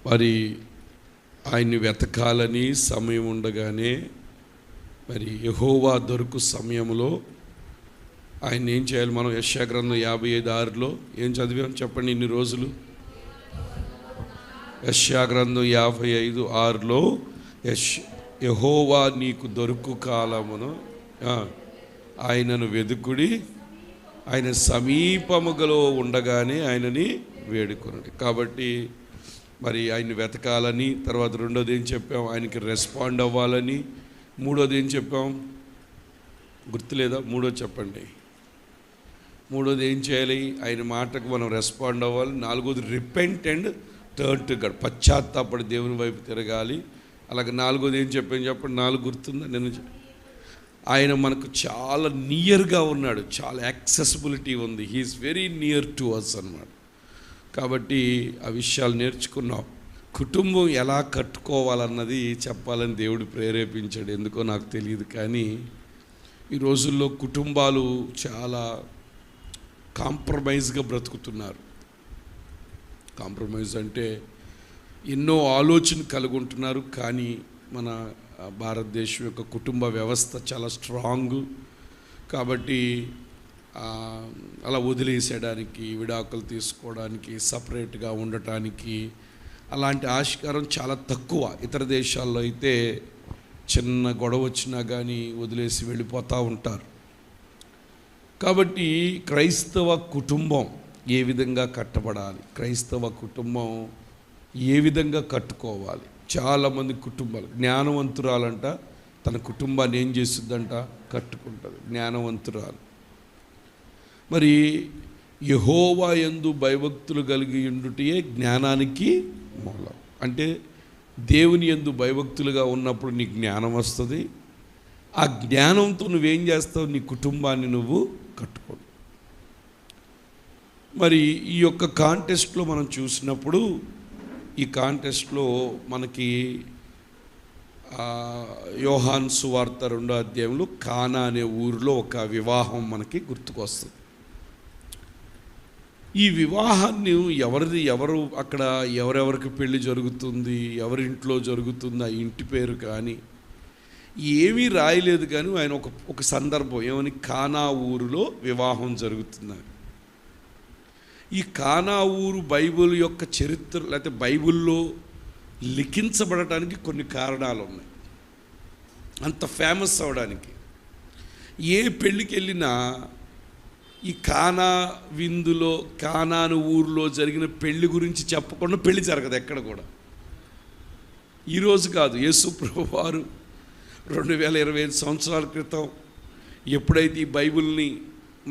మరి ఆయన్ని వెతకాలని సమయం ఉండగానే మరి యెహోవా దొరుకు సమయంలో ఆయన ఏం చేయాలి? మనం యెషయా గ్రంథం 55:6లో ఏం చదివాం చెప్పండి? ఇన్ని రోజులు యెషయా గ్రంథం 55:6లో యెహోవా నీకు దొరుకు కాలమును ఆయనను వెదుకుడి, ఆయన సమీపముగలో ఉండగానే ఆయనని వేడుకొనండి. కాబట్టి మరి ఆయన్ని వెతకాలని, తర్వాత రెండోది ఏం చెప్పాం? ఆయనకి రెస్పాండ్ అవ్వాలని. మూడోది ఏం చెప్పాం? గుర్తులేదా? మూడోది చెప్పండి. మూడోది ఏం చేయాలి? ఆయన మాటకు మనం రెస్పాండ్ అవ్వాలి. నాలుగోది repent and turn to God, పశ్చాత్తాపడి దేవుని వైపు తిరగాలి. అలాగే నాలుగోది ఏం చెప్పాను చెప్పండి? 4 గుర్తుందా? నేను ఆయన మనకు చాలా నియర్గా ఉన్నాడు, చాలా యాక్సెసిబిలిటీ ఉంది. He's very near to us అన్నమాట. కాబట్టి ఆ విషయాలు నేర్చుకున్నాం. కుటుంబం ఎలా కట్టుకోవాలన్నది చెప్పాలని దేవుడు ప్రేరేపించాడు. ఎందుకో నాకు తెలియదు, కానీ ఈ రోజుల్లో కుటుంబాలు చాలా కాంప్రమైజ్గా బ్రతుకుతున్నారు. కాంప్రమైజ్ అంటే ఎన్నో ఆలోచన కలిగి ఉంటున్నారు, కానీ మన భారతదేశం యొక్క కుటుంబ వ్యవస్థ చాలా స్ట్రాంగ్. కాబట్టి అలా వదిలేసేయడానికి, విడాకులు తీసుకోవడానికి, సపరేట్గా ఉండటానికి అలాంటి ఆస్కారం చాలా తక్కువ. ఇతర దేశాల్లో అయితే చిన్న గొడవ వచ్చినా కానీ వదిలేసి వెళ్ళిపోతూ ఉంటారు. కాబట్టి క్రైస్తవ కుటుంబం ఏ విధంగా కట్టబడాలి, క్రైస్తవ కుటుంబం ఏ విధంగా కట్టుకోవాలి? చాలామంది కుటుంబాలు, జ్ఞానవంతురాలంట తన కుటుంబాన్ని ఏం చేస్తుందంట? కట్టుకుంటుంది. జ్ఞానవంతురాలు. మరి యెహోవా యందు భయభక్తులు కలిగి ఉండుటే జ్ఞానానికి మూలం. అంటే దేవుని యందు భయభక్తులుగా ఉన్నప్పుడు నీకు జ్ఞానం వస్తుంది. ఆ జ్ఞానంతో నువ్వేం చేస్తావు? నీ కుటుంబాన్ని నువ్వు కట్టుకో. మరి ఈ యొక్క కాంటెస్ట్లో మనం చూసినప్పుడు, ఈ కాంటెస్ట్లో మనకి యోహాను సువార్త 2వ అధ్యాయంలో కానా అనే ఊరిలో ఒక వివాహం మనకి గుర్తుకొస్తుంది. ఈ వివాహాన్ని ఎవరు అక్కడ ఎవరెవరికి పెళ్ళి జరుగుతుంది, ఎవరింట్లో జరుగుతుంది, ఆ ఇంటి పేరు కానీ ఏమీ రాయలేదు. కానీ ఆయన ఒక సందర్భం ఏమని, కానా ఊరిలో వివాహం జరుగుతుంది. ఈ కానా ఊరు బైబిల్ యొక్క చరిత్ర, లేకపోతే బైబిల్లో లిఖించబడటానికి కొన్ని కారణాలు ఉన్నాయి. అంత ఫేమస్ అవడానికి ఏ పెళ్ళికి వెళ్ళినా ఈ కానా విందులో, కానాను ఊరిలో జరిగిన పెళ్లి గురించి చెప్పకుండా పెళ్లి జరగదు ఎక్కడ కూడా. ఈరోజు కాదు, యేసు ప్రభువారు 2025 సంవత్సరాల క్రితం ఎప్పుడైతే ఈ బైబిల్ని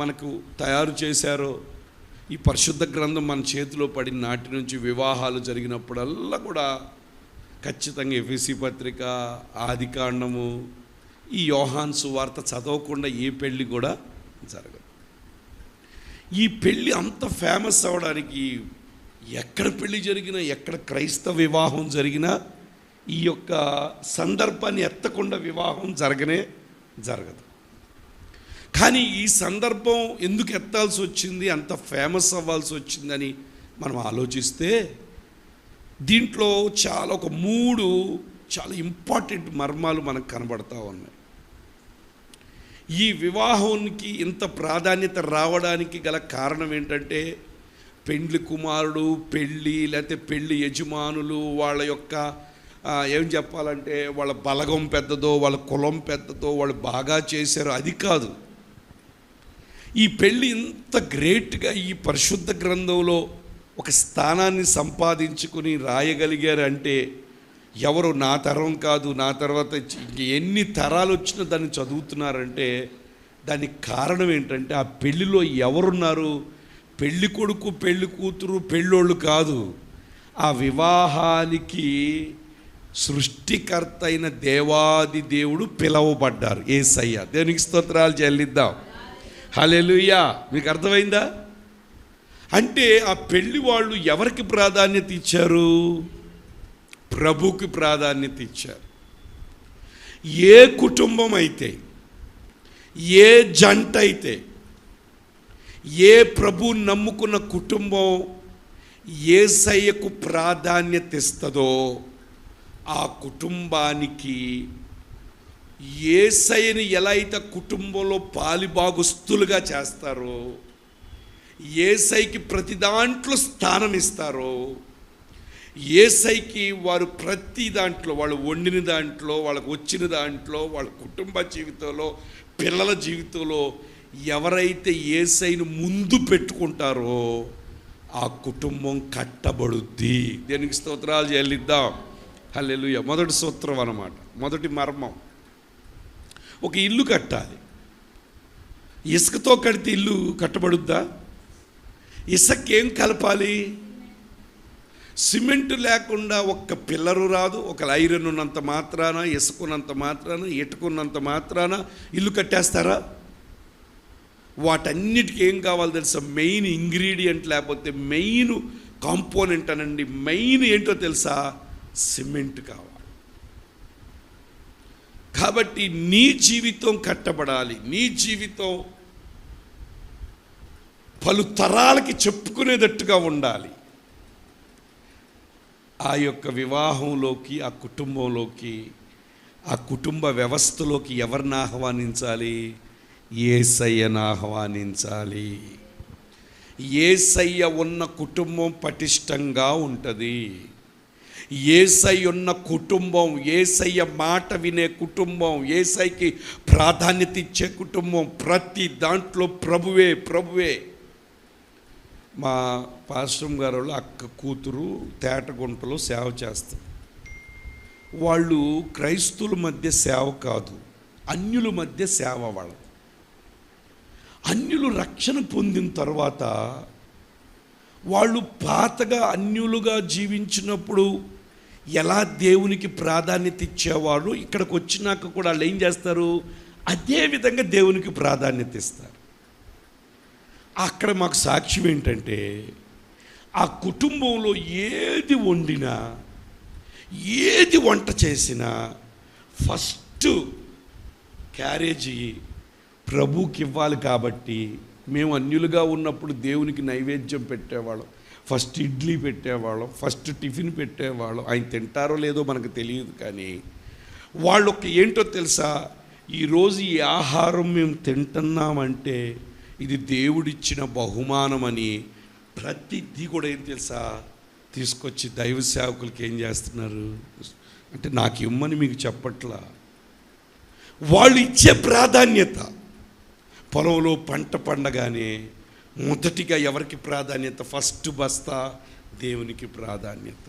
మనకు తయారు చేశారో, ఈ పరిశుద్ధ గ్రంథం మన చేతిలో పడిన నాటి నుంచి వివాహాలు జరిగినప్పుడల్లా కూడా ఖచ్చితంగా ఎఫెసీ పత్రిక, ఆదికాండము, ఈ యోహాను సువార్త చదవకుండా ఏ పెళ్ళి కూడా జరగదు. ఈ పెళ్ళి అంత ఫేమస్ అవ్వడానికి ఎక్కడ పెళ్ళి జరిగినా, ఎక్కడ క్రైస్తవ వివాహం జరిగినా ఈ యొక్క సందర్భాన్ని ఎత్తకుండా వివాహం జరగదు. కానీ ఈ సందర్భం ఎందుకు ఎత్తాల్సి వచ్చింది, అంత ఫేమస్ అవ్వాల్సి వచ్చిందని మనం ఆలోచిస్తే దీంట్లో ఒక 3 చాలా ఇంపార్టెంట్ మర్మాలు మనకు కనబడతా ఉన్నాయి. ఈ వివాహానికి ఇంత ప్రాధాన్యత రావడానికి గల కారణం ఏంటంటే, పెండ్లి కుమారుడు, పెళ్ళి లేకపోతే పెళ్ళి యజమానులు, వాళ్ళ యొక్క ఏం చెప్పాలంటే వాళ్ళ బలగం పెద్దదో, వాళ్ళ కులం పెద్దదో, వాళ్ళు బాగా చేశారో అది కాదు. ఈ పెళ్ళి ఇంత గ్రేట్గా ఈ పరిశుద్ధ గ్రంథంలో ఒక స్థానాన్ని సంపాదించుకుని రాయగలిగారు అంటే, ఎవరు నా తరం కాదు, నా తర్వాత ఎన్ని తరాలు వచ్చినా దాన్ని చదువుతున్నారంటే దానికి కారణం ఏంటంటే, ఆ పెళ్ళిలో ఎవరున్నారు? పెళ్ళి కొడుకు, పెళ్ళి కూతురు, పెళ్ళోళ్ళు కాదు. ఆ వివాహానికి సృష్టికర్త అయిన దేవాది దేవుడు పిలవబడ్డారు. యేసయ్య. దేవునికి స్తోత్రాలు చెల్లిద్దాం. హల్లెలూయా. మీకు అర్థమైందా? అంటే ఆ పెళ్లి వాళ్ళు ఎవరికి ప్రాధాన్యత ఇచ్చారు? ప్రభుకి ప్రాధాన్యత ఇచ్చారు. ఏ కుటుంబం అయితే, ఏ జంట అయితే, ఏ ప్రభువుని నమ్ముకున్న కుటుంబం యేసయ్యకు ప్రాధాన్యత ఇస్తుందో ఆ కుటుంబానికి, యేసయ్యని ఎలా అయితే కుటుంబంలో పాలిభాగస్తులుగా చేస్తారో, యేసయ్యకి ప్రతి దాంట్లో స్థానం ఇస్తారో, యేసయ్యకి వారు ప్రతి దాంట్లో, వాళ్ళు వండిన దాంట్లో, వాళ్ళకు వచ్చిన దాంట్లో, వాళ్ళ కుటుంబ జీవితంలో, పిల్లల జీవితంలో ఎవరైతే యేసయ్యను ముందు పెట్టుకుంటారో ఆ కుటుంబం కట్టబడుద్ది. దేనికి స్తోత్రాలు చెల్లిద్దాం. హల్లెలూయా. మొదటి సూత్రం అన్నమాట, మొదటి మర్మం. ఒక ఇల్లు కట్టాలి. ఇసుకతో కడితే ఇల్లు కట్టబడుద్దా? ఇసుకేం కలపాలి? సిమెంట్ లేకుండా ఒక్క పిల్లరు రాదు. ఒక ఐరన్ ఉన్నంత మాత్రాన, ఇసుకున్నంత మాత్రాన, ఇటుకున్నంత మాత్రాన ఇల్లు కట్టేస్తారా? వాటన్నిటికీ ఏం కావాలి తెలుసా? మెయిన్ ఇంగ్రీడియంట్, లేకపోతే మెయిన్ కాంపోనెంట్ అనండి, మెయిన్ ఏంటో తెలుసా? సిమెంట్ కావాలి. కాబట్టి నీ జీవితం కట్టబడాలి. నీ జీవితం పలు తరాలకి చెప్పుకునేటట్టుగా ఉండాలి. ఆ యొక్క వివాహంలోకి, ఆ కుటుంబంలోకి, ఆ కుటుంబ వ్యవస్థలోకి ఎవరిని ఆహ్వానించాలి? యేసయ్యను ఆహ్వానించాలి. యేసయ్య ఉన్న కుటుంబం పటిష్టంగా ఉంటుంది. యేసయ్య ఉన్న కుటుంబం, యేసయ్య మాట వినే కుటుంబం, యేసయ్యకి ప్రాధాన్యత ఇచ్చే కుటుంబం, ప్రతి దాంట్లో ప్రభువే ప్రభువే. మా పాస్టర్ గారు వాళ్ళ అక్క కూతురు తేటగుంటలో సేవ చేస్తారు. వాళ్ళు క్రైస్తవుల మధ్య సేవ కాదు, అన్యుల మధ్య సేవ. వాళ్ళ అన్యులు రక్షణ పొందిన తర్వాత వాళ్ళు పాతగా అన్యులుగా జీవించినప్పుడు ఎలా దేవునికి ప్రాధాన్యత ఇచ్చేవారు, ఇక్కడికి వచ్చినాక కూడా వాళ్ళు ఏం చేస్తారు? అదే విధంగా దేవునికి ప్రాధాన్యత ఇస్తారు. అక్కడ మాకు సాక్ష్యం ఏంటంటే, ఆ కుటుంబంలో ఏది వండినా, ఏది వంట చేసినా ఫస్ట్ క్యారేజీ ప్రభుకి ఇవ్వాలి. కాబట్టి మేము అన్యులుగా ఉన్నప్పుడు దేవునికి నైవేద్యం పెట్టేవాళ్ళం. ఫస్ట్ ఇడ్లీ పెట్టేవాళ్ళం, ఫస్ట్ టిఫిన్ పెట్టేవాళ్ళం. ఆయన తింటారో లేదో మనకు తెలియదు, కానీ వాళ్ళొక ఏంటో తెలుసా? ఈరోజు ఈ ఆహారం మేము తింటున్నామంటే ఇది దేవుడిచ్చిన బహుమానమని ప్రతిదీ కూడా ఏం తెలుసా? తీసుకొచ్చి దైవ సేవకులకి ఏం చేస్తున్నారు అంటే, నాకు ఇమ్మని మీకు చెప్పట్లా, వాళ్ళు ఇచ్చే ప్రాధాన్యత. పొలంలో పంట పండగానే మొదటిగా ఎవరికి ప్రాధాన్యత? ఫస్ట్ బస్తా దేవునికి ప్రాధాన్యత.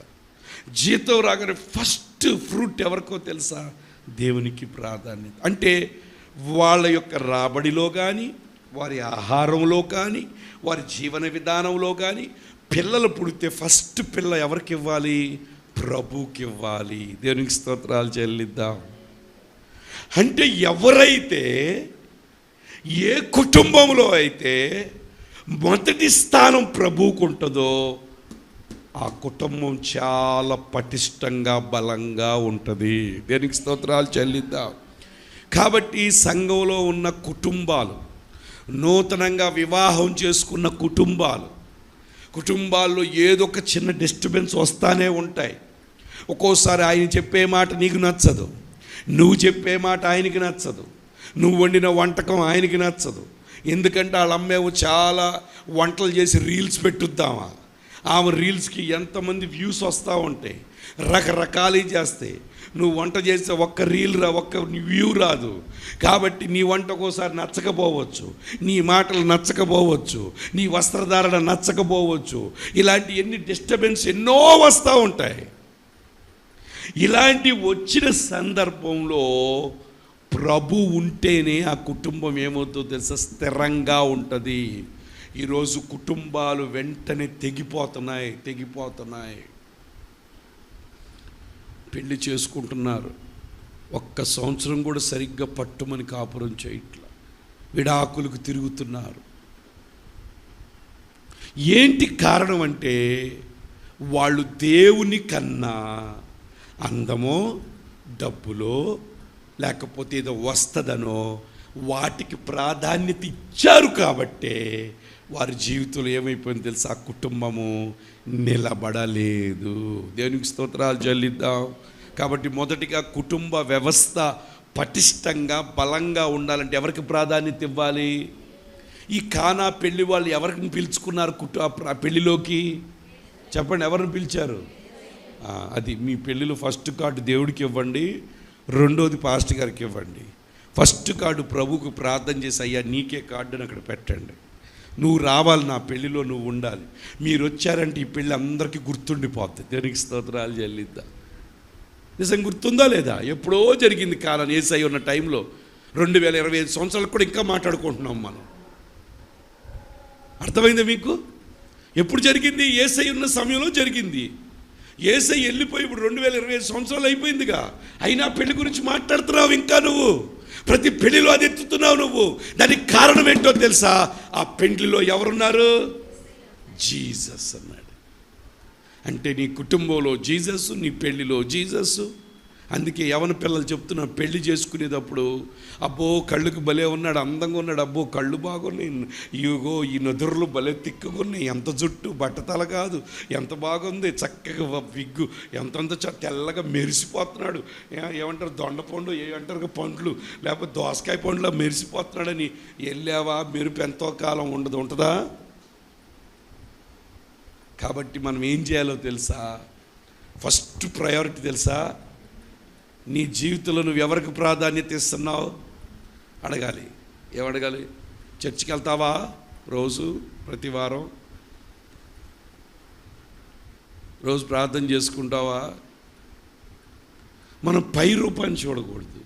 జీతం రాగానే ఫస్ట్ ఫ్రూట్ ఎవరికో తెలుసా? దేవునికి ప్రాధాన్యత. అంటే వాళ్ళ యొక్క రాబడిలో కానీ, వారి ఆహారంలో కానీ, వారి జీవన విధానంలో కానీ, పిల్లలు పుడితే ఫస్ట్ పిల్ల ఎవరికి ఇవ్వాలి? ప్రభుకి ఇవ్వాలి. దేవునికి స్తోత్రాలు చెల్లిద్దాం. అంటే ఎవరైతే, ఏ కుటుంబంలో అయితే మొదటి స్థానం ప్రభువుకు ఉంటుందో ఆ కుటుంబం చాలా పటిష్టంగా, బలంగా ఉంటుంది. దేనికి స్తోత్రాలు చెల్లిద్దాం. కాబట్టి సంఘంలో ఉన్న కుటుంబాలు, నూతనంగా వివాహం చేసుకున్న కుటుంబాల్లో ఏదో ఒక చిన్న డిస్టర్బెన్స్ వస్తానే ఉంటాయి. ఒక్కోసారి ఆయన చెప్పే మాట నీకు నచ్చదు, నువ్వు చెప్పే మాట ఆయనకి నచ్చదు, నువ్వు వండిన వంటకం ఆయనకి నచ్చదు. ఎందుకంటే వాళ్ళ అమ్మేమో చాలా వంటలు చేసి రీల్స్ పెట్టుద్దామా, ఆమె రీల్స్కి ఎంతమంది వ్యూస్ వస్తూ ఉంటాయి, రకరకాలు చేస్తాయి. నువ్వు వంట చేస్తే ఒక్క రీల్ ఒక్క వ్యూ రాదు. కాబట్టి నీ వంట ఒక్కోసారి నచ్చకపోవచ్చు, నీ మాటలు నచ్చకపోవచ్చు, నీ వస్త్రధారణ నచ్చకపోవచ్చు. ఇలాంటి ఎన్ని డిస్టర్బెన్స్ ఎన్నో వస్తూ ఉంటాయి. ఇలాంటి వచ్చిన సందర్భంలో ప్రభు ఉంటేనే ఆ కుటుంబం ఏమవుతుందో తెలుసా? స్థిరంగా ఉంటుంది. ఈరోజు కుటుంబాలు వెంటనే తెగిపోతున్నాయి. పెళ్లి చేసుకుంటున్నారు, ఒక్క సంవత్సరం కూడా సరిగ్గా పట్టుమని కాపురం చేయట్లా, విడాకులకు తిరుగుతున్నారు. ఏంటి కారణం అంటే, వాళ్ళు దేవుని కన్నా అందమో, డబ్బులో, లేకపోతే ఏదో వస్తుందనో వాటికి ప్రాధాన్యత ఇచ్చారు. కాబట్టే వారి జీవితంలో ఏమైపోయింది తెలుసా? ఆ కుటుంబము నిలబడలేదు. దేవునికి స్తోత్రాలు చెల్లిద్దాం. కాబట్టి మొదటిగా కుటుంబ వ్యవస్థ పటిష్టంగా బలంగా ఉండాలంటే ఎవరికి ప్రాధాన్యత ఇవ్వాలి? ఈ కానా పెళ్లి వాళ్ళు ఎవరిని పిలుచుకున్నారు పెళ్లిలోకి? చెప్పండి, ఎవరిని పిలిచారు? అది మీ పెళ్ళిలో ఫస్ట్ కార్డు దేవుడికి ఇవ్వండి, రెండోది పాస్టర్ గారికి ఇవ్వండి. ఫస్ట్ కార్డు ప్రభువుకు ప్రార్థన చేసి, అయ్యా నీకే కార్డుని అక్కడ పెట్టండి, నువ్వు రావాలి, నా పెళ్ళిలో నువ్వు ఉండాలి. మీరు వచ్చారంటే ఈ పెళ్ళి అందరికీ గుర్తుండిపోద్ది. దేవునికి స్తోత్రాలు చెల్లిద్దాం. నిజం గుర్తుందా లేదా? ఎప్పుడో జరిగింది కాలం, యేసయ్య ఉన్న టైంలో 2025 సంవత్సరాలకు కూడా ఇంకా మాట్లాడుకుంటున్నాం మనం. అర్థమైందా మీకు? ఎప్పుడు జరిగింది? యేసయ్య ఉన్న సమయంలో జరిగింది. యేసయ్య వెళ్ళిపోయి ఇప్పుడు 2025 సంవత్సరాలు అయిపోయిందిగా, అయినా పెళ్లి గురించి మాట్లాడుతున్నావు ఇంకా నువ్వు. ప్రతి పెళ్లిలో అది ఎత్తుతున్నావు నువ్వు. దానికి కారణం ఏంటో తెలుసా? ఆ పెళ్లిలో ఎవరున్నారు? జీసస్ అన్నాడు. అంటే నీ కుటుంబంలో జీసస్, నీ పెళ్లిలో జీసస్. అందుకే యవన పిల్లలు చెప్తున్నా, పెళ్లి చేసుకునేటప్పుడు అబ్బో కళ్ళుకు భలే ఉన్నాడు, అందంగా ఉన్నాడు, అబ్బో కళ్ళు బాగున్నాయి, ఇగో ఈ నదురులు భలే తిక్కున్నాయి, ఎంత జుట్టు బట్టతల కాదు, ఎంత బాగుంది, చక్కగా విగ్గు ఎంతంత తెల్లగా మెరిసిపోతున్నాడు, ఏమంటారు దొండపండు, ఏమంటారు పండ్లు, లేకపోతే దోసకాయ పండ్లా మెరిసిపోతున్నాడని వెళ్ళావా? మెరుపు ఎంతో కాలం ఉంటుందా? కాబట్టి మనం ఏం చేయాలో తెలుసా? ఫస్ట్ ప్రయారిటీ తెలుసా? నీ జీవితంలో నువ్వు ఎవరికి ప్రాధాన్యత ఇస్తున్నావు అడగాలి. ఏమడగాలి? చర్చికి వెళ్తావా రోజు? ప్రతి వారం రోజు ప్రార్థన చేసుకుంటావా? మనం పై రూపాన్ని చూడకూడదు.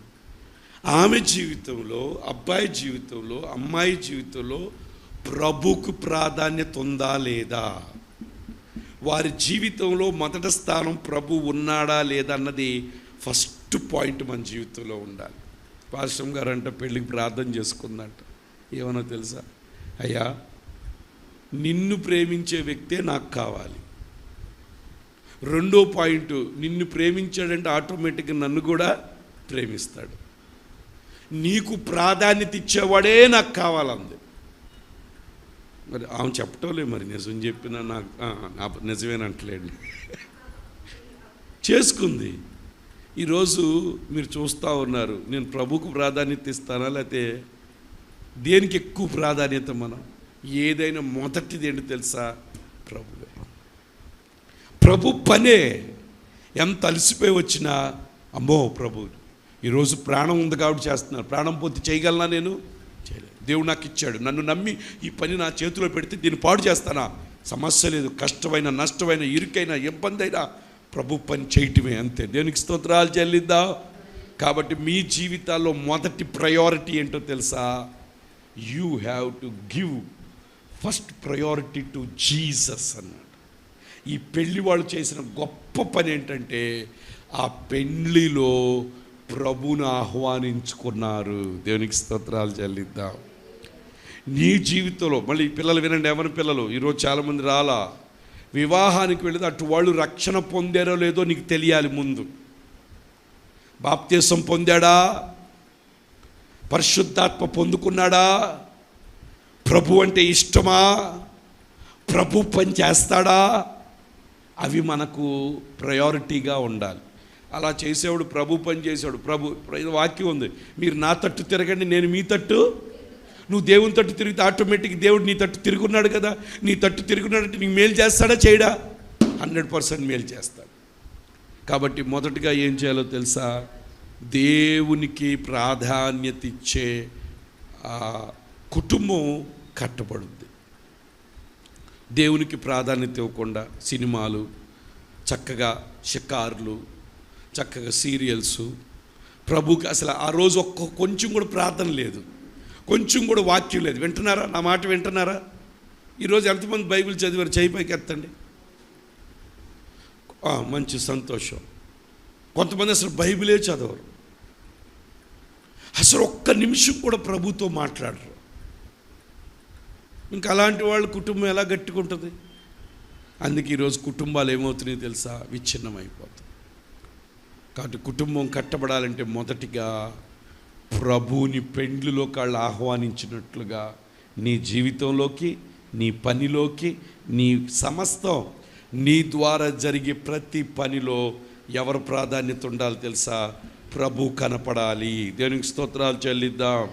ఆమె జీవితంలో, అబ్బాయి జీవితంలో, అమ్మాయి జీవితంలో ప్రభుకు ప్రాధాన్యత ఉందా లేదా? వారి జీవితంలో మొదటి స్థానం ప్రభు ఉన్నాడా లేదా అన్నది ఫస్ట్ పాయింట్ మన జీవితంలో ఉండాలి. పాస్టర్ గారు అంట పెళ్ళికి ప్రార్థన చేసుకుందంట. ఏమన్నా తెలుసా? అయ్యా, నిన్ను ప్రేమించే వ్యక్తే నాకు కావాలి. రెండో పాయింట్, నిన్ను ప్రేమించాడంటే ఆటోమేటిక్గా నన్ను కూడా ప్రేమిస్తాడు. నీకు ప్రాధాన్యత ఇచ్చేవాడే నాకు కావాలంది. మరి ఆమె చెప్పటంలే, మరి నిజం చెప్పినా నాకు నిజమేనంటలేండి. చేసుకుంది. ఈరోజు మీరు చూస్తూ ఉన్నారు, నేను ప్రభుకు ప్రాధాన్యత ఇస్తానా లేకపోతే దేనికి ఎక్కువ ప్రాధాన్యత? మనం ఏదైనా మొదటిది ఏంటి తెలుసా? ప్రభువే. ప్రభు పనే. ఎంత అలసిపోయి వచ్చినా అమ్మో ప్రభు ఈరోజు ప్రాణం ఉంది కాబట్టి చేస్తున్నాను, ప్రాణం పోతే చేయగలనా? నేను చేయలేదు. దేవుడు నాకు ఇచ్చాడు, నన్ను నమ్మి ఈ పని నా చేతిలో పెడితే దీన్ని పాడు చేస్తానా? సమస్య లేదు. కష్టమైన, నష్టమైన, ఇరుకైన, ఇబ్బంది అయినా ప్రభు పని చేయటమే, అంతే. దేవునికి స్తోత్రాలు చెల్లిద్దాం. కాబట్టి మీ జీవితాల్లో మొదటి ప్రయారిటీ ఏంటో తెలుసా? You have to give first priority to Jesus అన్నాడు. ఈ పెళ్లి వాళ్ళు చేసిన గొప్ప పని ఏంటంటే ఆ పెళ్లిలో ప్రభువును ఆహ్వానించుకున్నారు. దేవునికి స్తోత్రాలు చెల్లిద్దాం. నీ జీవితంలో మళ్ళీ పిల్లలు వినండి, ఎవరి పిల్లలు ఈరోజు చాలామంది రాలా, వివాహానికి వెళ్ళితే అటు వాళ్ళు రక్షణ పొందారో లేదో నీకు తెలియాలి. ముందు బాప్తీసం పొందాడా? పరిశుద్ధాత్మ పొందుకున్నాడా? ప్రభు అంటే ఇష్టమా? ప్రభు పని చేస్తాడా? అవి మనకు ప్రయారిటీగా ఉండాలి. అలా చేసేవాడు ప్రభు పని చేసేవాడు. ప్రభు వాక్యం ఉంది, మీరు నా తట్టు తిరగండి, నేను మీ తట్టు. నువ్వు దేవుని తట్టు తిరిగితే ఆటోమేటిక్ దేవుడు నీ తట్టు తిరుగున్నాడు కదా. నీ తట్టు తిరుగున్నాడంటే నీకు మేలు చేస్తాడా? చేయడా? 100% మేలు చేస్తాడు. కాబట్టి మొదటిగా ఏం చేయాలో తెలుసా? దేవునికి ప్రాధాన్యత ఇచ్చే కుటుంబం కట్టబడుద్ది. దేవునికి ప్రాధాన్యత ఇవ్వకుండా సినిమాలు, చక్కగా షికార్లు, చక్కగా సీరియల్స్, ప్రభుకి అసలు ఆ రోజు కొంచెం కూడా ప్రార్థన లేదు, కొంచెం కూడా వాక్యం లేదు. వింటున్నారా? నా మాట వింటున్నారా? ఈరోజు ఎంతమంది బైబిల్ చదివారు? చేయి పైకి ఎత్తండి. మంచి సంతోషం. కొంతమంది అసలు బైబిలే చదవరు, అసలు ఒక్క నిమిషం కూడా ప్రభుతో మాట్లాడరు. ఇంకా అలాంటి వాళ్ళ కుటుంబం ఎలా గట్టుకుంటుంది? అందుకే ఈరోజు కుటుంబాలు ఏమవుతున్నాయో తెలుసా? విచ్ఛిన్నమైపోతుంది. కాబట్టి కుటుంబం కట్టబడాలంటే మొదటిగా ప్రభువుని పెండ్లిలో కాళ్ళు ఆహ్వానించినట్లుగా నీ జీవితంలోకి, నీ పనిలోకి, నీ సమస్తం నీ ద్వారా జరిగే ప్రతి పనిలో ఎవరు ప్రాధాన్యత ఉండాలి తెలుసా? ప్రభు కనపడాలి. దేవునికి స్తోత్రాలు చెల్లిద్దాం.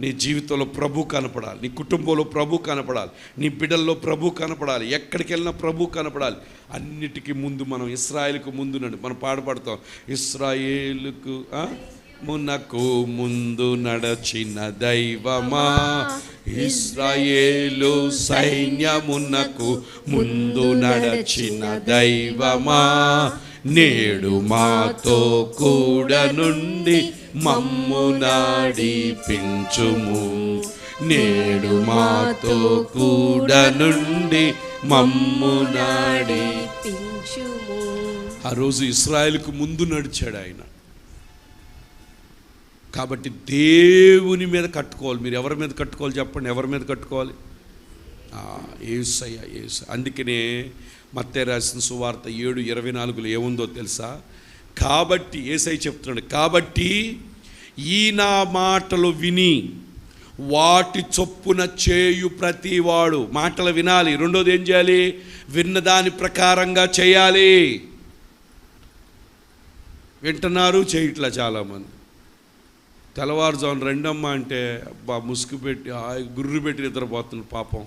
నీ జీవితంలో ప్రభు కనపడాలి, నీ కుటుంబంలో ప్రభు కనపడాలి, నీ బిడ్డల్లో ప్రభు కనపడాలి, ఎక్కడికి వెళ్ళినా ప్రభు కనపడాలి. అన్నిటికీ ముందు మనం ఇశ్రాయేలుకు ముందు మనం పాడపడతాం, ఇశ్రాయేలుకు మునకు ముందు నడచిన దైవమా, ఇశ్రాయేలు సైన్యమునకు ముందు నడచిన దైవమా, నేడు మాతో కూడా నుండి మమ్ము నడిపించుము, నేడు మాతో కూడా నుండి మమ్ము నడిపించుము. ఆ రోజు ఇశ్రాయేలుకు ముందు నడిచాడు ఆయన. కాబట్టి దేవుని మీద కట్టుకోవాలి. మీరు ఎవరి మీద కట్టుకోవాలి చెప్పండి? ఎవరి మీద కట్టుకోవాలి? యేసయ్య, యేసు. అందుకనే మత్తయి రాసిన సువార్త 7:24 ఏముందో తెలుసా? కాబట్టి యేసయ్య చెప్తున్నాడు, కాబట్టి ఈ నా మాటలు విని వాటి చొప్పున చేయు ప్రతివాడు. మాటలు వినాలి. రెండోది ఏం చేయాలి? విన్నదాని ప్రకారంగా చేయాలి. వింటున్నారు, చేయట్లా చాలామంది. తెల్లవారుజామున రెండమ్మ అంటే ముసుగు పెట్టి గుర్రు పెట్టి నిద్రపోతున్నారు పాపం.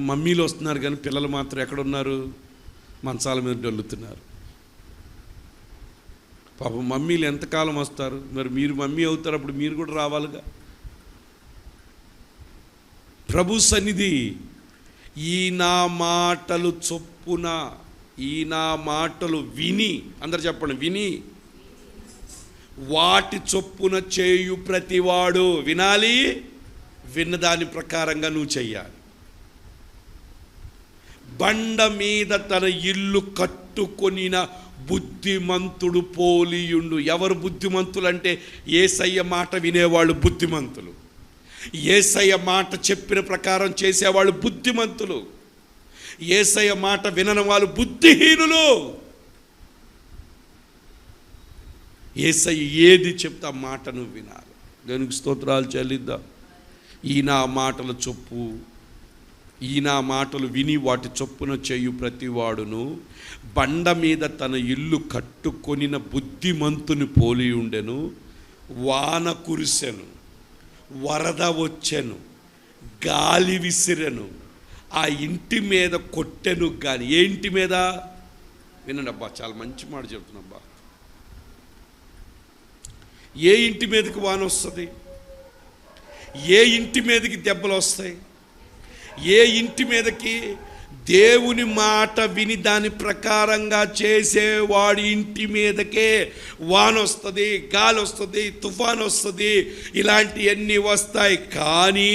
మమ్మీలు వస్తున్నారు కానీ పిల్లలు మాత్రం ఎక్కడున్నారు? మంచాల మీద డొల్లుతున్నారు పాపం. మమ్మీలు ఎంతకాలం వస్తారు? మరి మీరు మమ్మీ అవుతారు, అప్పుడు మీరు కూడా రావాలిగా. ప్రభు సన్నిధి, ఈ నా మాటలు చొప్పున, ఈ నా మాటలు విని, అందరు చెప్పండి, విని వాటి చొప్పున చేయు ప్రతివాడు. వినాలి, విన్నదాని ప్రకారంగా నువ్వు చెయ్యాలి. బండ మీద తన ఇల్లు కట్టుకొనిన బుద్ధిమంతుడు పోలియుండు. ఎవరు బుద్ధిమంతులు అంటే యేసయ్య మాట వినేవాళ్ళు బుద్ధిమంతులు, యేసయ్య మాట చెప్పిన ప్రకారం చేసేవాళ్ళు బుద్ధిమంతులు, యేసయ్య మాట వినని వాళ్ళు బుద్ధిహీనులు. యేసయ్య ఏది చెప్తే ఆ మాట నువ్వు వినాలి. దేవునికి స్తోత్రాలు చెల్లిద్దాం. ఈ నా మాటల చొప్పు, ఈ నా మాటలు విని వాటి చొప్పున చేయు ప్రతివాడును బండ మీద తన ఇల్లు కట్టుకొనిన బుద్ధిమంతుని పోలి ఉండెను. వాన కురిసెను, వరద వచ్చెను, గాలి విసిరెను, ఆ ఇంటి మీద కొట్టెను. కానీ ఏ ఇంటి మీద? వినండి అబ్బా, చాలా మంచి మాట చెప్తున్నా. ఏ ఇంటి మీదకి వాన వస్తుంది? ఏ ఇంటి మీదకి దెబ్బలు వస్తాయి? ఏ ఇంటి మీదకి? దేవుని మాట విని దాని ప్రకారంగా చేసేవాడి ఇంటి మీదకే వాన వస్తుంది, గాలి వస్తుంది, తుఫాన్ వస్తుంది, ఇలాంటివన్నీ వస్తాయి. కానీ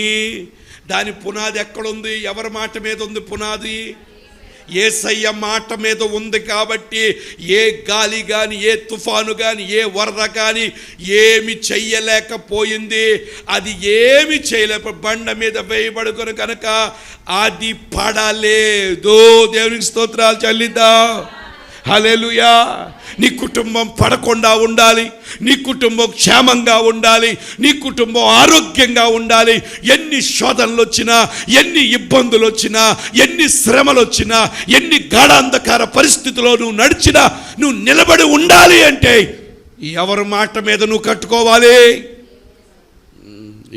దాని పునాది ఎక్కడుంది? ఎవరి మాట మీద ఉంది పునాది? యేసయ్య మాట మీద ఉంది. కాబట్టి ఏ గాలి కానీ, ఏ తుఫాను కానీ, ఏ వరద కానీ ఏమి చెయ్యలేకపోయింది. అది ఏమి చేయలేక బండ మీద వేయబడుకొని కనుక అది పడలేదు. దేవునికి స్తోత్రాలు చెల్లిద్దాం. హల్లెలూయా. నీ కుటుంబం పడకుండా ఉండాలి, నీ కుటుంబం క్షేమంగా ఉండాలి, నీ కుటుంబం ఆరోగ్యంగా ఉండాలి. ఎన్ని శోధనలు వచ్చినా, ఎన్ని ఇబ్బందులు వచ్చినా, ఎన్ని శ్రమలు వచ్చినా, ఎన్ని గాఢాంధకార పరిస్థితుల్లో నువ్వు నడిచినా నువ్వు నిలబడి ఉండాలి అంటే ఎవరి మాట మీద నువ్వు కట్టుకోవాలి?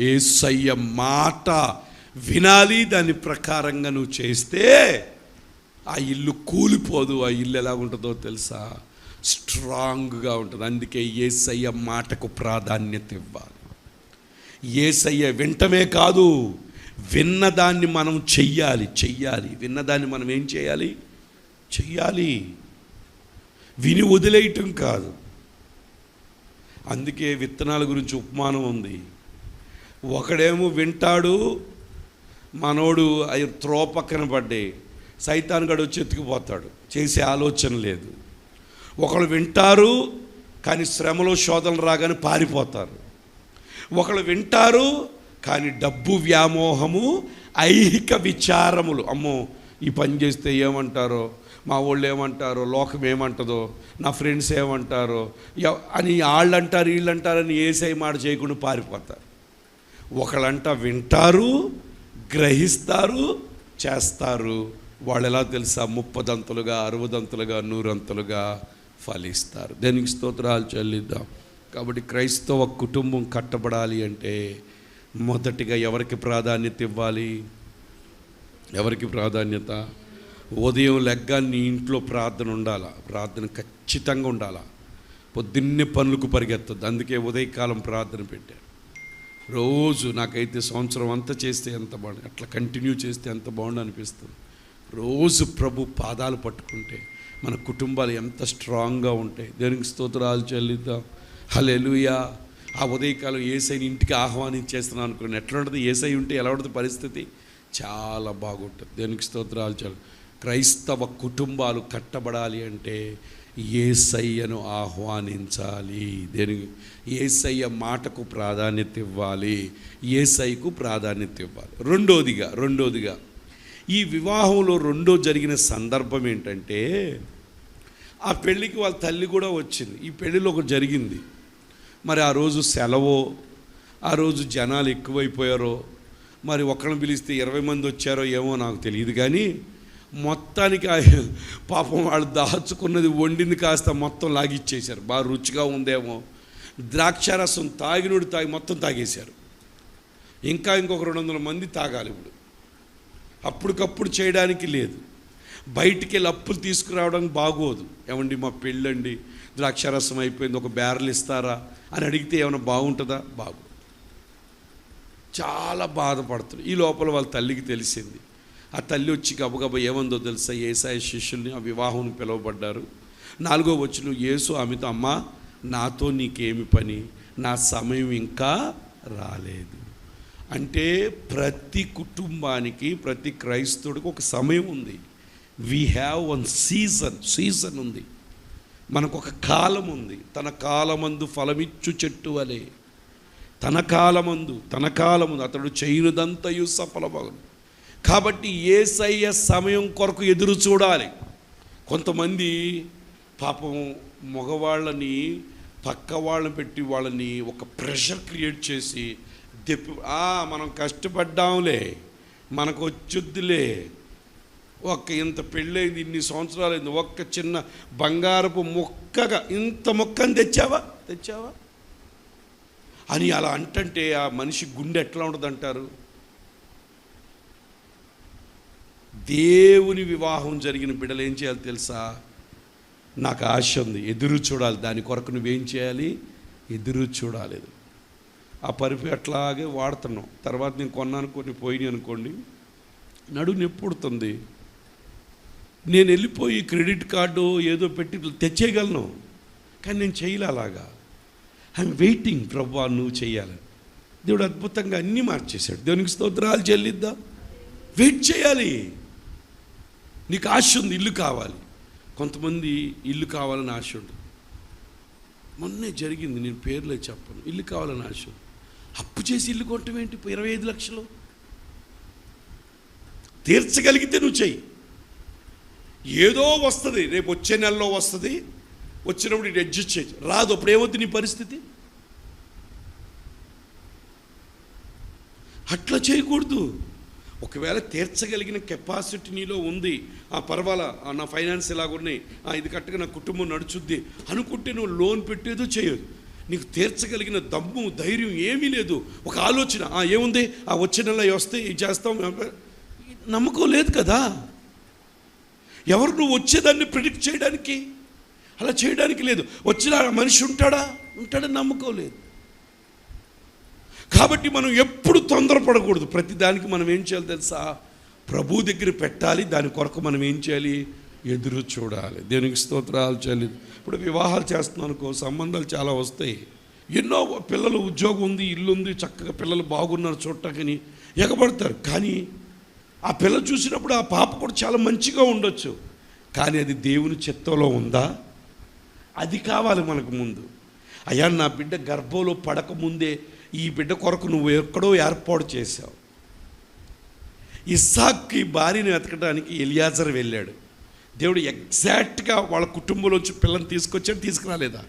యేసయ్య మాట వినాలి. దాని ప్రకారంగా నువ్వు చేస్తే ఆ ఇల్లు కూలిపోదు. ఆ ఇల్లు ఎలా ఉంటుందో తెలుసా? స్ట్రాంగ్గా ఉంటుంది. అందుకే యేసయ్య మాటకు ప్రాధాన్యత ఇవ్వాలి. యేసయ్య వింటమే కాదు, విన్నదాన్ని మనం చెయ్యాలి. విన్నదాన్ని మనం ఏం చేయాలి? చెయ్యాలి. విని వదిలేయటం కాదు. అందుకే విత్తనాల గురించి ఉపమానం ఉంది. ఒకడేమో వింటాడు, మనోడు అవి త్రో పక్కన పడ్డే సైతాన్ గడు వచ్చి ఎత్తుకుపోతాడు, చేసే ఆలోచన లేదు. ఒకళ్ళు వింటారు కానీ శ్రమలో శోధనలు రాగానే పారిపోతారు. ఒకళ్ళు వింటారు కానీ డబ్బు వ్యామోహము, ఐహిక విచారములు, అమ్మో ఈ పని చేస్తే ఏమంటారో, మా వాళ్ళు ఏమంటారో, లోకం ఏమంటుందో, నా ఫ్రెండ్స్ ఏమంటారో అని వాళ్ళంటారు వీళ్ళంటారని యేసయ్య మాట చేయకుండా పారిపోతారు. ఒకళ్ళంట వింటారు, గ్రహిస్తారు, చేస్తారు. వాళ్ళు ఎలా తెలుసా? 30దంతలుగా, 60దంతలుగా, 100 ఫలిస్తారు. దేనికి స్తోత్రాలు చెల్లిద్దాం. కాబట్టి క్రైస్తవ కుటుంబం కట్టబడాలి అంటే మొదటిగా ఎవరికి ప్రాధాన్యత ఇవ్వాలి? ఎవరికి ప్రాధాన్యత? ఉదయం లెగ్గాన్ని ఇంట్లో ప్రార్థన ఉండాలా, ప్రార్థన ఖచ్చితంగా ఉండాలా. పొద్దున్నే పనులకు పరిగెత్తద్దు. అందుకే ఉదయకాలం ప్రార్థన పెట్టారు. రోజు నాకైతే సంవత్సరం అంతా చేస్తే ఎంత బాగుంది, అట్లా కంటిన్యూ చేస్తే ఎంత బాగుండు అనిపిస్తుంది. రోజు ప్రభు పాదాలు పట్టుకుంటే మన కుటుంబాలు ఎంత స్ట్రాంగ్గా ఉంటాయి. దేనికి స్తోత్రాలు చెల్లిద్దాం. హల్లెలూయా. ఆ ఉదయకాలం యేసయ్యని ఇంటికి ఆహ్వానించేస్తున్నాను అనుకోండి, ఎట్లా ఉంటుంది? యేసయ్య ఉంటే ఎలా ఉంటుంది పరిస్థితి? చాలా బాగుంటుంది. దేనికి స్తోత్రాలు చాలు. క్రైస్తవ కుటుంబాలు కట్టబడాలి అంటే యేసయ్యను ఆహ్వానించాలి. దేనికి? యేసయ్య మాటకు ప్రాధాన్యత ఇవ్వాలి, యేసయ్యకు ప్రాధాన్యత ఇవ్వాలి. రెండోదిగా ఈ వివాహంలో రెండో జరిగిన సందర్భం ఏంటంటే, ఆ పెళ్ళికి వాళ్ళ తల్లి కూడా వచ్చింది. ఈ పెళ్ళిలో ఒకటి జరిగింది. మరి ఆ రోజు సెలవో, ఆ రోజు జనాలు ఎక్కువైపోయారో, మరి ఒకరిని పిలిస్తే 20 మంది వచ్చారో ఏమో నాకు తెలియదు. కానీ మొత్తానికి పాపం వాళ్ళు దాచుకున్నది వండింది కాస్త మొత్తం లాగిచ్చేశారు. బాగా రుచిగా ఉందేమో, ద్రాక్షారసం తాగినోడు తాగి మొత్తం తాగేశారు. ఇంకా ఇంకొక 200 మంది తాగాలి. ఇప్పుడు అప్పటికప్పుడు చేయడానికి లేదు. బయటికి వెళ్ళి అప్పులు తీసుకురావడానికి బాగోదు. ఏమండి మా పెళ్ళండి, ద్రాక్షారసం అయిపోయింది, ఒక బ్యారెల్ ఇస్తారా అని అడిగితే ఏమైనా బాగుంటుందా? బాగు. చాలా బాధపడుతుంది. ఈ లోపల వాళ్ళ తల్లికి తెలిసింది. ఆ తల్లి వచ్చి గబగబా ఏమందో తెలుసా? యేసయ్య శిష్యుల్ని ఆ వివాహం పిలువబడ్డారు. 4వ వచనం, యేసు ఆమెతో, అమ్మా నాతో నీకేమి పని, నా సమయం ఇంకా రాలేదు. అంటే ప్రతి కుటుంబానికి, ప్రతి క్రైస్తవుడికి ఒక సమయం ఉంది. వీ హ్యావ్ వన్ సీజన్ ఉంది. మనకు ఒక కాలం ఉంది. తన కాలమందు ఫలమిచ్చు చెట్టు వలె, తన కాలమందు అతడు చేయునదంతయు సఫలమగును. కాబట్టి యేసయ్య సమయం కొరకు ఎదురు చూడాలి. కొంతమంది పాపం మగవాళ్ళని పక్క వాళ్ళని పెట్టి వాళ్ళని ఒక ప్రెషర్ క్రియేట్ చేసి మనం కష్టపడ్డాంలే, మనకు వచ్చుద్దిలే, ఇంత పెళ్ళైంది, ఇన్ని సంవత్సరాలైంది, ఒక్క చిన్న బంగారపు మొక్కగా ఇంత మొక్కని తెచ్చావా అని అలా అంటంటే ఆ మనిషి గుండె ఎట్లా ఉంటుంది అంటారు? దేవుని వివాహం జరిగిన బిడ్డలు ఏం చేయాలి తెలుసా? నాకు ఆశ ఉంది, ఎదురు చూడాలి. దాని కొరకు నువ్వేం చేయాలి? ఎదురు చూడాలి. ఆ పరిపి అట్లాగే వాడుతున్నాం. తర్వాత నేను కొన్నాను, కొన్ని పోయినాయి అనుకోండి, నడుము నొప్పి పుడుతుంది. నేను వెళ్ళిపోయి క్రెడిట్ కార్డు ఏదో పెట్టి తెచ్చేయగలను, కానీ నేను చేయలే. అలాగా ఐఎమ్ వెయిటింగ్. ప్రభువా నువ్వు చెయ్యాలి. దేవుడు అద్భుతంగా అన్నీ మార్చేశాడు. దేవునికి స్తోత్రాలు చెల్లిద్దాం. వెయిట్ చేయాలి. నీకు ఆశ ఉంది, ఇల్లు కావాలి. కొంతమంది ఇల్లు కావాలని ఆశ ఉంటుంది. మొన్నే జరిగింది, నేను పేర్లే చెప్పను. ఇల్లు కావాలని ఆశ, అప్పు చేసి ఇల్లు కొట్టడం ఏంటి? 25 లక్షలు తీర్చగలిగితే నువ్వు చెయ్యి. ఏదో వస్తుంది, రేపు వచ్చే నెలలో వస్తుంది, వచ్చినప్పుడు ఇది అడ్జస్ట్ చేయి. రాదు, అప్పుడు ఏమవుతుంది నీ పరిస్థితి? అట్లా చేయకూడదు. ఒకవేళ తీర్చగలిగిన కెపాసిటీ నీలో ఉంది, పర్వాలా, నా ఫైనాన్స్ ఇలాగున్నాయి, ఇది కట్టగా నా కుటుంబం నడుచుద్ది అనుకుంటే నువ్వు లోన్ పెట్టేదో చేయదు. నీకు తీర్చగలిగిన దమ్ము, ధైర్యం ఏమీ లేదు. ఒక ఆలోచన, ఏముంది, వచ్చే నెల వస్తే ఇది చేస్తాం, నమ్మకం లేదు కదా. ఎవరు నువ్వు వచ్చేదాన్ని ప్రిడిక్ట్ చేయడానికి? అలా చేయడానికి లేదు. వచ్చిన మనిషి ఉంటాడని నమ్మకం లేదు. కాబట్టి మనం ఎప్పుడు తొందరపడకూడదు. ప్రతి దానికి మనం ఏం చేయాలి తెలుసా? ప్రభు దగ్గర పెట్టాలి. దాని కొరకు మనం ఏం చేయాలి? ఎదురు చూడాలి. దేవునికి స్తోత్రాలు చెల్లి. ఇప్పుడు వివాహాలు చేస్తున్నాను అనుకో, సంబంధాలు చాలా వస్తాయి. ఎన్నో పిల్లలు, ఉద్యోగం ఉంది, ఇల్లు ఉంది, చక్కగా పిల్లలు బాగున్నారు చూడటానికి ఎగబడతారు. కానీ ఆ పిల్లలు చూసినప్పుడు ఆ పాప కూడా చాలా మంచిగా ఉండొచ్చు, కానీ అది దేవుని చిత్తంలో ఉందా? అది కావాలి మనకు ముందు. అయ్యా నా బిడ్డ గర్భంలో పడకముందే ఈ బిడ్డ కొరకు నువ్వు ఎక్కడో ఏర్పాటు చేశావు. ఇస్సాక్కి భార్యను వెతకడానికి ఎలియాజర్ వెళ్ళాడు. దేవుడు ఎగ్జాక్ట్గా వాళ్ళ కుటుంబంలోంచి పిల్లని తీసుకొచ్చాడు, తీసుకురాలేదా?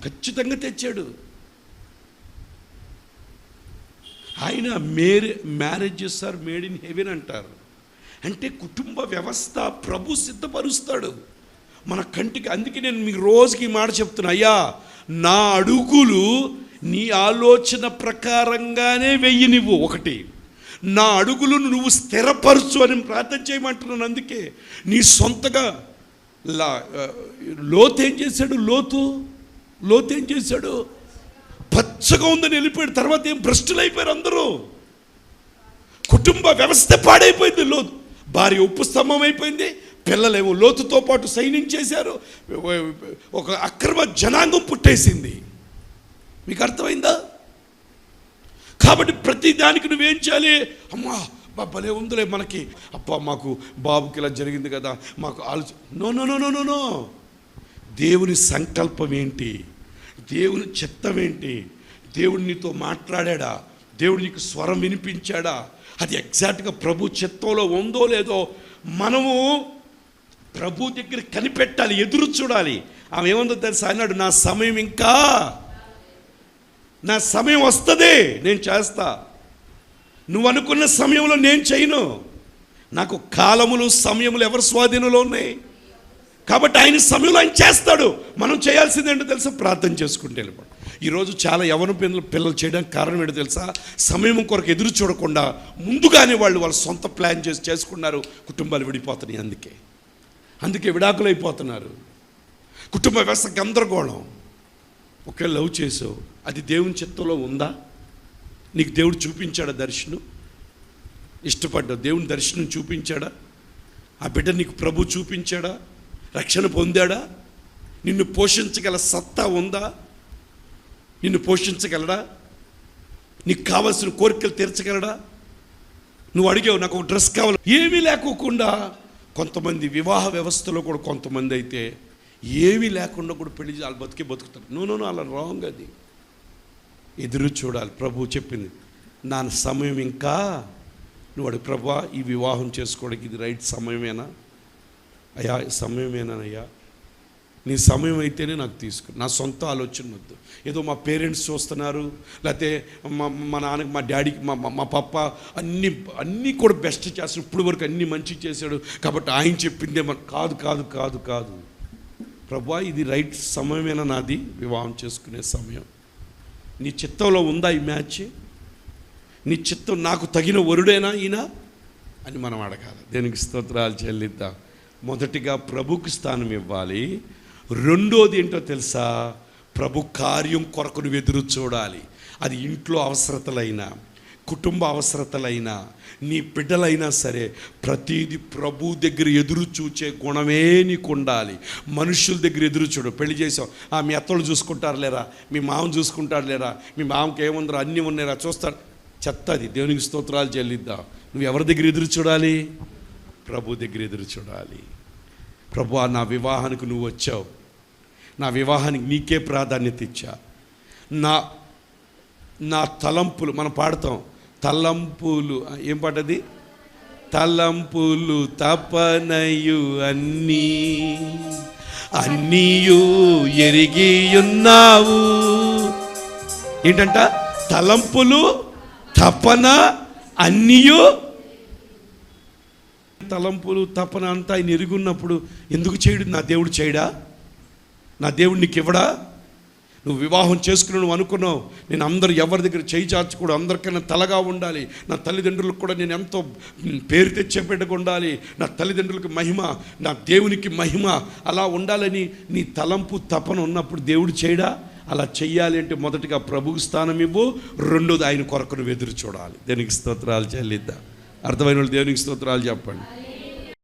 ఖచ్చితంగా తెచ్చాడు. ఆయన marriages are made in heaven అంటారు. అంటే కుటుంబ వ్యవస్థ ప్రభు సిద్ధపరుస్తాడు మన కంటికి. అందుకే నేను మీకు రోజుకి ఈ మాట చెప్తున్నా, అయ్యా నా అడుగులు నీ ఆలోచన ప్రకారంగానే వెయ్యి నువ్వు. ఒకటి, నా అడుగులను నువ్వు స్థిరపరచు అని ప్రార్థన చేయమంటున్నాను. అందుకే నీ సొంతగా లోతు ఏం చేశాడు? లోతు ఏం చేశాడు? పచ్చగా ఉందని వెళ్ళిపోయాడు. తర్వాత ఏం భ్రష్టులు అయిపోయారు అందరూ. కుటుంబ వ్యవస్థ పాడైపోయింది. లోతు భార్య ఉప్పు స్తంభం అయిపోయింది, పిల్లలేమో లోతుతో పాటు సైనింగ్ చేశారు, ఒక అక్రమ జనాంగం పుట్టేసింది. మీకు అర్థమైందా? కాబట్టి ప్రతి దానికి నువ్వేం చేయాలి? అమ్మా భలే ఉందిలే మనకి, అబ్బా మాకు బాబుకి ఇలా జరిగింది కదా, మాకు ఆలోచన. No no no no no no దేవుని సంకల్పం ఏంటి? దేవుని చిత్తం ఏంటి? దేవుడు నీతో మాట్లాడా? దేవుడు నీకు స్వరం వినిపించాడా? అది ఎగ్జాక్ట్గా ప్రభు చిత్తంలో ఉందో లేదో మనము ప్రభు దగ్గర కనిపెట్టాలి, ఎదురు చూడాలి. ఆమె ఏముందో తెలుసా? అన్నాడు, నా సమయం వస్తుంది, నేను చేస్తా. నువ్వు అనుకున్న సమయంలో నేను చేయను. నాకు కాలములు సమయములు ఎవరి స్వాధీనంలో ఉన్నాయి కాబట్టి ఆయన సమయంలో ఆయన చేస్తాడు. మనం చేయాల్సింది ఏంటో తెలుసా? ప్రార్థన చేసుకుంటే వెళ్ళిపోవడం. ఈరోజు చాలా యవ్వన పిల్లలు చేయడానికి కారణం ఏంటో తెలుసా? సమయం కొరకు ఎదురు చూడకుండా ముందుగానే వాళ్ళ సొంత ప్లాన్ చేసుకున్నారు. కుటుంబాలు విడిపోతున్నాయి. అందుకే విడాకులు అయిపోతున్నారు. కుటుంబ వ్యవస్థ గందరగోళం. ఒకే లవ్ చేసావు, అది దేవుని చిత్తంలో ఉందా? నీకు దేవుడు చూపించాడా దర్శనం? ఇష్టపడ్డావు, దేవుని దర్శనం చూపించాడా? ఆ బిడ్డ నీకు ప్రభు చూపించాడా? రక్షణ పొందాడా? నిన్ను పోషించగల సత్తా ఉందా? నిన్ను పోషించగలడా? నీకు కావాల్సిన కోరికలు తీర్చగలడా? నువ్వు అడిగావు, నాకు ఒక డ్రెస్ కావాలి, ఏమీ లేకోకుండా. కొంతమంది వివాహ వ్యవస్థలో కూడా కొంతమంది అయితే ఏమీ లేకుండా కూడా పెళ్లి వాళ్ళు బతుకుతారు. నో అలా రాంగ్. అది ఎదురు చూడాలి. ప్రభు చెప్పింది, నా సమయం ఇంకా. నువ్వు అడుగు, ప్రభా ఈ వివాహం చేసుకోవడానికి ఇది రైట్ సమయమేనా అయ్యా? సమయమేనాయ్యా? నీ సమయం అయితేనే నాకు తీసుకో. నా సొంత ఆలోచన వద్దు. ఏదో పేరెంట్స్ చూస్తున్నారు, లేకపోతే మా నాన్నకి, మా డాడీకి, మా పప్ప అన్నీ కూడా బెస్ట్ చేస్తాడు, ఇప్పుడు వరకు అన్నీ మంచి చేశాడు కాబట్టి ఆయన చెప్పిందే కాదు. ప్రభా ఇది రైట్ సమయమేనా నాది వివాహం చేసుకునే సమయం? నీ చిత్తంలో ఉందా ఈ మ్యాచ్? నీ చిత్తం నాకు తగిన వరుడేనా ఈయన అని మనం అడగాలి. దేనికి స్తోత్రాలు చెల్లిద్దాం. మొదటిగా ప్రభుకు స్థానం ఇవ్వాలి. రెండోది ఏంటో తెలుసా? ప్రభు కార్యం కొరకు నువ్వు ఎదురు చూడాలి. అది ఇంట్లో అవసరతలైనా, కుటుంబ అవసరతలైనా, నీ బిడ్డలైనా సరే, ప్రతిదీ ప్రభు దగ్గర ఎదురు చూచే గుణమే నీకు ఉండాలి. మనుషుల దగ్గర ఎదురు చూడు. పెళ్లి చేసావు, మీ అత్తలు చూసుకుంటారు లేరా, మీ మామను చూసుకుంటారు లేరా, మీ మామకి ఏముందరో అన్నీ ఉన్నారా చూస్తాడు. చెత్త అది. దేవునికి స్తోత్రాలు చెల్లిద్దాం. నువ్వు ఎవరి దగ్గర ఎదురు చూడాలి? ప్రభు దగ్గర ఎదురు చూడాలి. ప్రభు నా వివాహానికి నువ్వు వచ్చావు, నా వివాహానికి నీకే ప్రాధాన్యత ఇచ్చా. నా తలంపులు, మనం పాడతాం తలంపులు, ఏం పాటది? తలంపులు తపనయు అన్నీయు ఎరిగి ఉన్నావు. ఏంటంట? తలంపులు తపన అన్నీయు. తలంపులు తపన అంతా ఆయన ఎరుగున్నప్పుడు ఎందుకు చేయడు? నా దేవుడు చేయడా? నా దేవుడు నీకు ఇవ్వడా? నువ్వు వివాహం చేసుకుని నువ్వు అనుకున్నావు, నేను అందరు ఎవరి దగ్గర చేయి చార్చకూడదు, అందరికన్నా తలగా ఉండాలి, నా తల్లిదండ్రులకు కూడా నేను ఎంతో పేరు తెచ్చే బిడ్డగా ఉండాలి, నా తల్లిదండ్రులకు మహిమ, నా దేవునికి మహిమ, అలా ఉండాలని నీ తలంపు తపన ఉన్నప్పుడు దేవుడు చేయడా? అలా చెయ్యాలి అంటే మొదటిగా ప్రభుకు స్థానం ఇవ్వు. రెండోది ఆయన కొరకు నువ్వు ఎదురు చూడాలి. దేనికి స్తోత్రాలు చెల్లిద్దాం. అర్థమైన వాళ్ళు దేవునికి స్తోత్రాలు చెప్పండి.